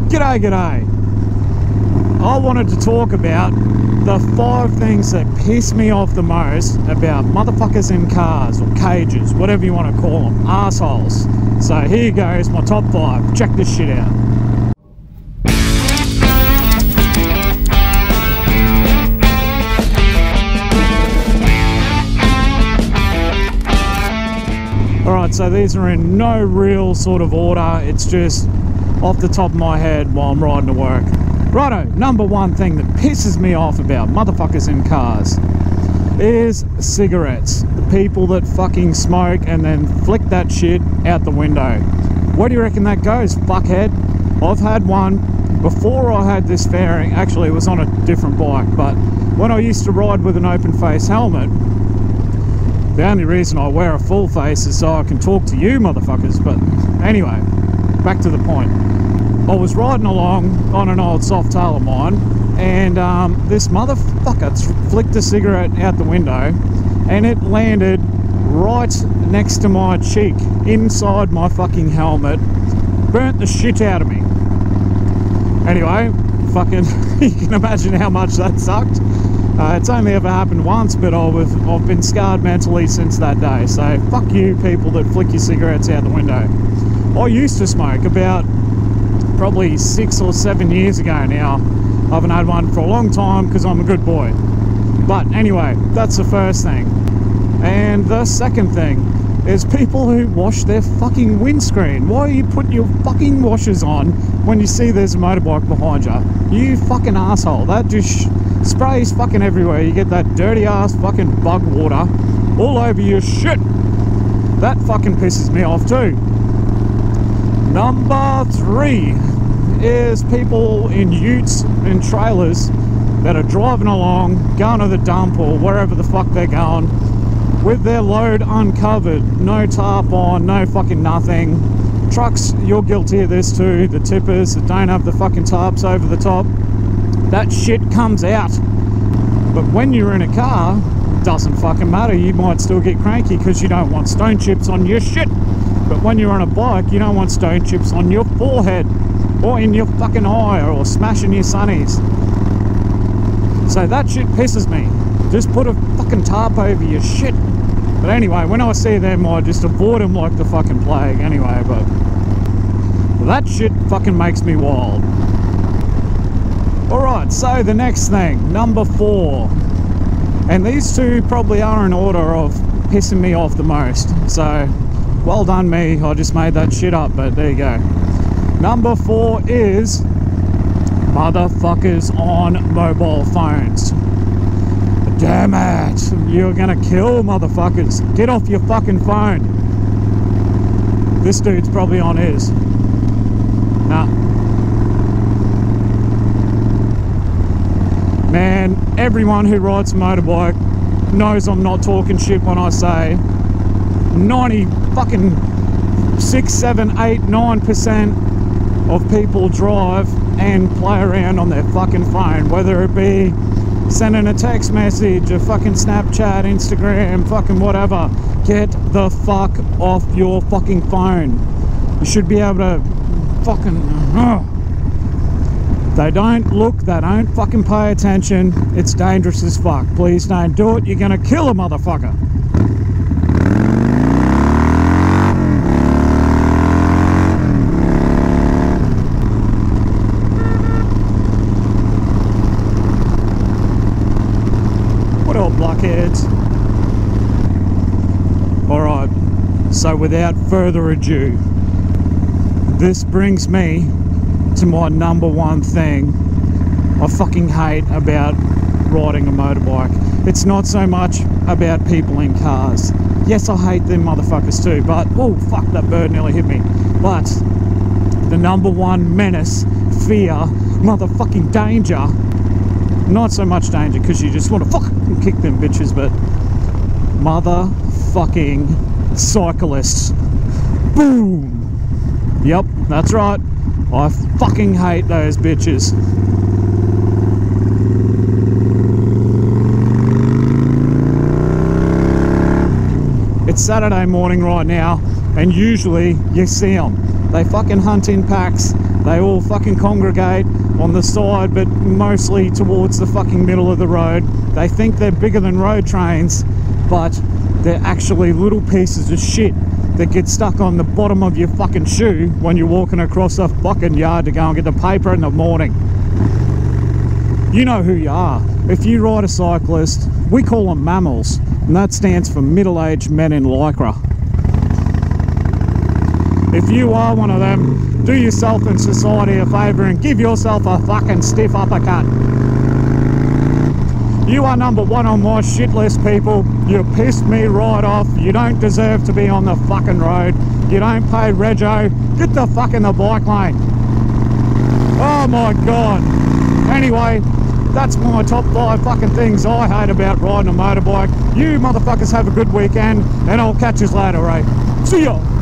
G'day, g'day. I wanted to talk about the 5 things that piss me off the most about motherfuckers in cars or cages, whatever you want to call them, assholes. So here goes my top 5. Check this shit out. Alright, so these are in no real sort of order, it's just off the top of my head while I'm riding to work. Righto, number 1 thing that pisses me off about motherfuckers in cars is cigarettes. The people that fucking smoke and then flick that shit out the window. Where do you reckon that goes, fuckhead? I've had one before I had this fairing. Actually, it was on a different bike, but when I used to ride with an open face helmet, the only reason I wear a full face is so I can talk to you motherfuckers. But anyway, back to the point. I was riding along on an old soft tail of mine, and this motherfucker flicked a cigarette out the window, and it landed right next to my cheek, inside my fucking helmet. Burnt the shit out of me. Anyway, fucking, you can imagine how much that sucked. It's only ever happened once, but I've been scarred mentally since that day. So fuck you people that flick your cigarettes out the window. I used to smoke about probably 6 or 7 years ago now. I haven't had one for a long time because I'm a good boy. But anyway, that's the first thing. And the second thing is people who wash their fucking windscreen. Why are you putting your fucking washers on when you see there's a motorbike behind you? You fucking asshole. That just sprays fucking everywhere. You get that dirty ass fucking bug water all over your shit. That fucking pisses me off too. Number 3 is people in utes and trailers that are driving along, going to the dump or wherever the fuck they're going, with their load uncovered, no tarp on, no fucking nothing. Trucks, you're guilty of this too, the tippers that don't have the fucking tarps over the top. That shit comes out. But when you're in a car, it doesn't fucking matter. You might still get cranky because you don't want stone chips on your shit. But when you're on a bike, you don't want stone chips on your forehead or in your fucking eye or smashing your sunnies. So that shit pisses me. Just put a fucking tarp over your shit. But anyway, when I see them, I just avoid them like the fucking plague anyway. But that shit fucking makes me wild. Alright, so the next thing, number 4. And these two probably are in order of pissing me off the most. So, well done me, I just made that shit up, but there you go. Number 4 is motherfuckers on mobile phones. Damn it, you're gonna kill motherfuckers. Get off your fucking phone. This dude's probably on his. Nah. Man, everyone who rides a motorbike knows I'm not talking shit when I say 90 fucking 6, 7, 8, 9% of people drive and play around on their fucking phone, whether it be sending a text message, a fucking Snapchat, Instagram, fucking whatever. Get the fuck off your fucking phone. You should be able to fucking... They don't look, they don't fucking pay attention. It's dangerous as fuck. Please don't do it. You're gonna kill a motherfucker. What up, blockheads? Alright, so without further ado, this brings me to my number 1 thing I fucking hate about riding a motorbike. It's not so much about people in cars. Yes, I hate them motherfuckers too, but oh fuck, that bird nearly hit me. But the number 1 menace, fear, motherfucking danger, not so much danger because you just want to fucking kick them bitches, but motherfucking cyclists. Boom. Yep, that's right. I fucking hate those bitches. It's Saturday morning right now, and usually you see them. They fucking hunt in packs. They all fucking congregate on the side, but mostly towards the fucking middle of the road. They think they're bigger than road trains, but they're actually little pieces of shit that get stuck on the bottom of your fucking shoe when you're walking across a fucking yard to go and get the paper in the morning. You know who you are. If you ride a cyclist, we call them mammals, and that stands for middle-aged men in lycra. If you are one of them, do yourself and society a favour and give yourself a fucking stiff uppercut. You are number one on my shit list, people. You pissed me right off. You don't deserve to be on the fucking road. You don't pay rego. Get the fuck in the bike lane. Oh my god. Anyway, that's my top 5 fucking things I hate about riding a motorbike. You motherfuckers have a good weekend, and I'll catch you later, right? See ya!